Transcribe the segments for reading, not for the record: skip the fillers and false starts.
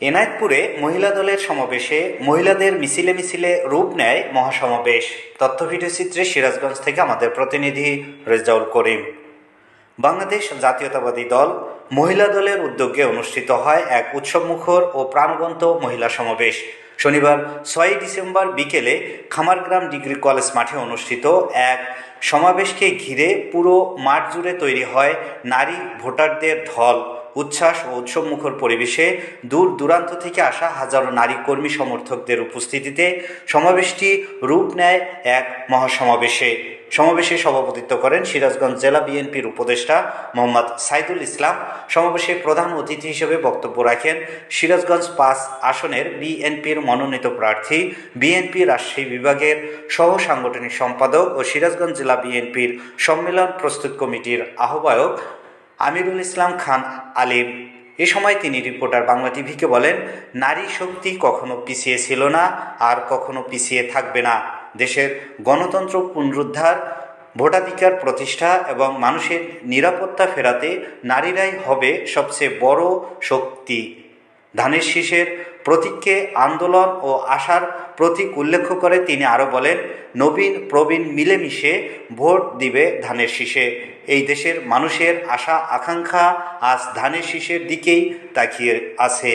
এনায়েতপুরে মহিলা দলের সমাবেশে মহিলাদের মিছিলে মিছিলে রূপ নেয় মহাসমাবেশ। তথ্য ভিডিওচিত্রে সিরাজগঞ্জ থেকে আমাদের প্রতিনিধি রেজাউল করিম। বাংলাদেশ জাতীয়তাবাদী দল মহিলা দলের উদ্যোগে অনুষ্ঠিত হয় এক উৎসবমুখর ও প্রাণবন্ত মহিলা সমাবেশ। শনিবার 6 ডিসেম্বর বিকেলে খামারগ্রাম ডিগ্রি কলেজ মাঠে অনুষ্ঠিত এক সমাবেশকে ঘিরে পুরো মাঠ জুড়ে তৈরি হয় নারী ভোটারদের ঢল। উচ্ছ্বাস ও উৎসবমুখর পরিবেশে দূর দূরান্ত থেকে আসা হাজারো নারী কর্মী সমর্থকদের উপস্থিতিতে সমাবেশটি রূপ নেয় এক মহাসমাবেশে। সমাবেশে সভাপতিত্ব করেন সিরাজগঞ্জ জেলা বিএনপির উপদেষ্টা মোহাম্মদ সাইদুল ইসলাম। সমাবেশে প্রধান অতিথি হিসেবে বক্তব্য রাখেন সিরাজগঞ্জ 5 আসনের বিএনপির মনোনীত প্রার্থী, বিএনপি রাজশাহী বিভাগের সহ সাংগঠনিক সম্পাদক ও সিরাজগঞ্জ জেলা বিএনপির সম্মেলন প্রস্তুত কমিটির আহ্বায়ক আমিরুল ইসলাম খান আলিম। এ সময় তিনি রিপোর্টার বাংলা টিভিকে বলেন, নারী শক্তি কখনো পিছিয়ে ছিল না, আর কখনো পিছিয়ে থাকবে না। দেশের গণতন্ত্র পুনরুদ্ধার, ভোটাধিকার প্রতিষ্ঠা এবং মানুষের নিরাপত্তা ফেরাতে নারীরাই হবে সবচেয়ে বড় শক্তি। ধানের শীষের প্রতীককে আন্দোলন ও আশার প্রতীক উল্লেখ করে তিনি আরও বলেন, নবীন প্রবীণ মিলেমিশে ভোট দিবে ধানের শীষে। এই দেশের মানুষের আশা আকাঙ্ক্ষা আজ ধানের শীষের দিকেই তাকিয়ে আছে।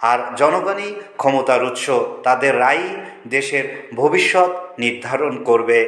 আর জনগণই ক্ষমতার উৎস, তাদের রায়ই দেশের ভবিষ্যৎ নির্ধারণ করবে।